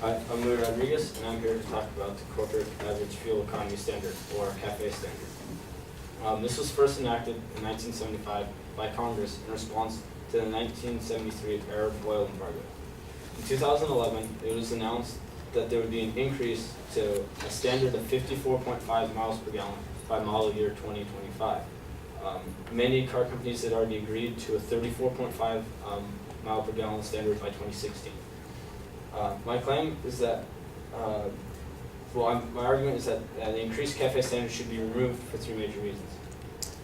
Hi, I'm Louis Rodriguez, and I'm here to talk about the Corporate Average Fuel Economy Standard, or CAFE standard. This was first enacted in 1975 by Congress in response to the 1973 Arab oil embargo. In 2011, it was announced that there would be an increase to a standard of 54.5 miles per gallon by model year 2025. Many car companies had already agreed to a 34.5 mile per gallon standard by 2016. My claim is that, my argument is that the increased CAFE standard should be removed for three major reasons.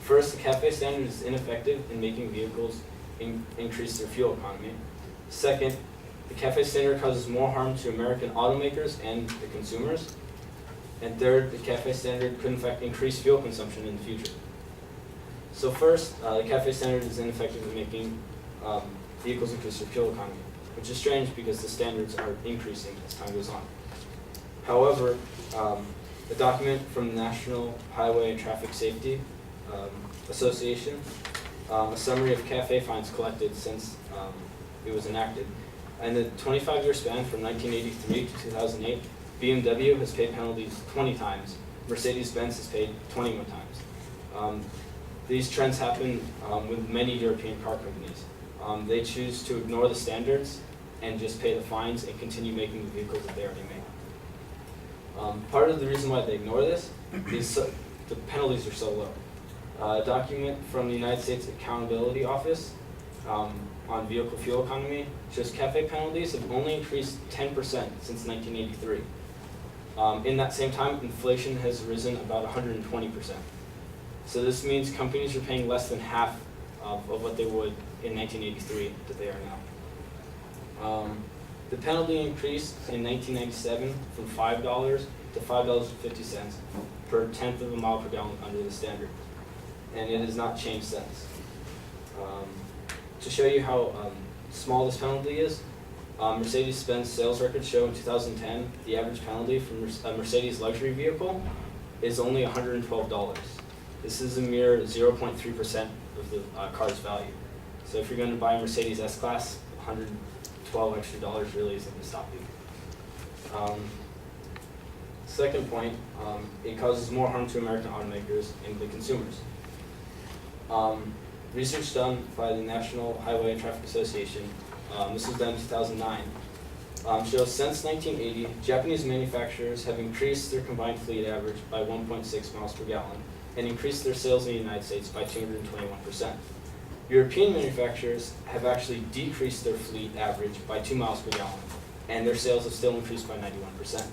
First, the CAFE standard is ineffective in making vehicles increase their fuel economy. Second, the CAFE standard causes more harm to American automakers and the consumers. And third, the CAFE standard could in fact increase fuel consumption in the future. So first, the CAFE standard is ineffective in making vehicles increase their fuel economy, which is strange because the standards are increasing as time goes on. However, a document from the National Highway and Traffic Safety Association, a summary of CAFE fines collected since it was enacted. In the 25-year span from 1983 to 2008, BMW has paid penalties 20 times, Mercedes-Benz has paid 21 times. These trends happen with many European car companies. They choose to ignore the standards and just pay the fines and continue making the vehicles that they already make. Part of the reason why they ignore this is the penalties are so low. A document from the United States Accountability Office on vehicle fuel economy shows CAFE penalties have only increased 10% since 1983. In that same time, inflation has risen about 120%. So this means companies are paying less than half of what they would in 1983 that they are now. The penalty increased in 1997 from $5 to $5.50 per tenth of a mile per gallon under the standard, and it has not changed since. To show you how small this penalty is, Mercedes-Benz sales records show in 2010 the average penalty for a Mercedes luxury vehicle is only $112. This is a mere 0.3% of the car's value. So if you're going to buy a Mercedes S-Class, $112 extra really isn't going to stop you. Second point, it causes more harm to American automakers and the consumers. Research done by the National Highway and Traffic Association, this was done in 2009, shows since 1980, Japanese manufacturers have increased their combined fleet average by 1.6 miles per gallon and increased their sales in the United States by 221%. European manufacturers have actually decreased their fleet average by 2 miles per gallon, and their sales have still increased by 91%.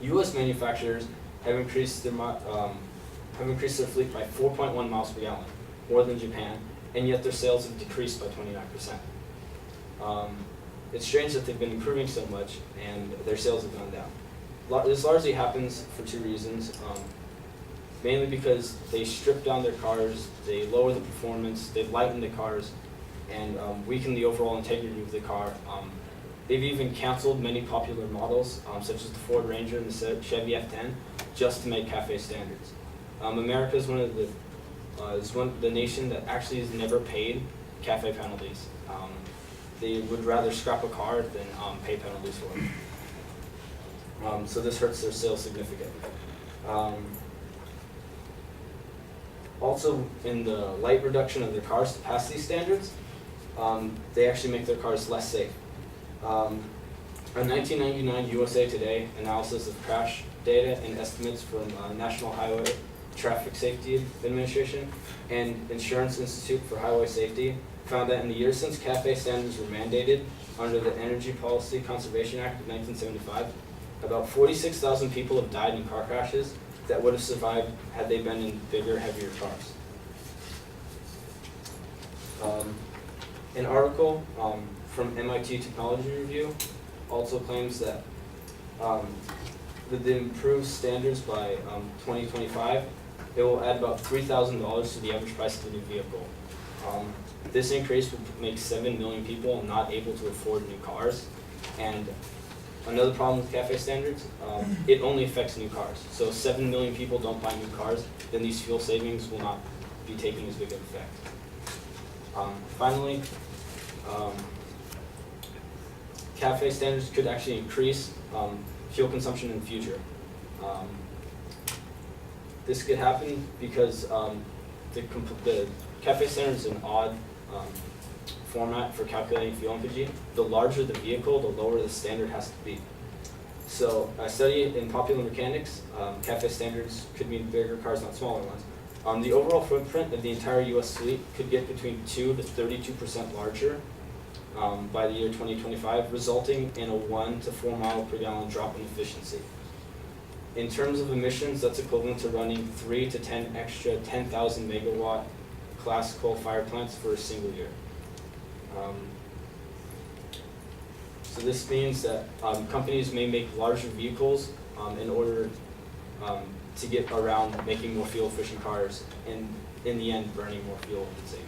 U.S. manufacturers have increased their fleet by 4.1 miles per gallon, more than Japan, and yet their sales have decreased by 29%. It's strange that they've been improving so much and their sales have gone down. This largely happens for two reasons. Mainly because they strip down their cars, they lower the performance, they've lightened the cars, and weaken the overall integrity of the car. They've even canceled many popular models, such as the Ford Ranger and the Chevy F10, just to make CAFE standards. America is the nation that actually has never paid CAFE penalties. They would rather scrap a car than pay penalties for it. So this hurts their sales significantly. Also, in the light reduction of their cars to pass these standards, they actually make their cars less safe. A 1999 USA Today analysis of crash data and estimates from National Highway Traffic Safety Administration and Insurance Institute for Highway Safety found that in the years since CAFE standards were mandated under the Energy Policy Conservation Act of 1975, about 46,000 people have died in car crashes that would have survived had they been in bigger, heavier cars. An article from MIT Technology Review also claims that with the improved standards by 2025, it will add about $3,000 to the average price of a new vehicle. This increase would make 7 million people not able to afford new cars, and another problem with CAFE standards, it only affects new cars. So if 7 million people don't buy new cars, then these fuel savings will not be taking as big of effect. Finally, CAFE standards could actually increase fuel consumption in the future. This could happen because the CAFE standard is an odd format for calculating fuel MPG. The larger the vehicle, the lower the standard has to be. So a study in popular mechanics, CAFE standards could mean bigger cars, not smaller ones. The overall footprint of the entire U.S. fleet could get between 2 to 32% larger by the year 2025, resulting in a 1 to 4 mile per gallon drop in efficiency. In terms of emissions, that's equivalent to running 3 to 10 extra 10,000 megawatt class coal fire plants for a single year. So this means that companies may make larger vehicles in order to get around making more fuel efficient cars and in the end burning more fuel and saving.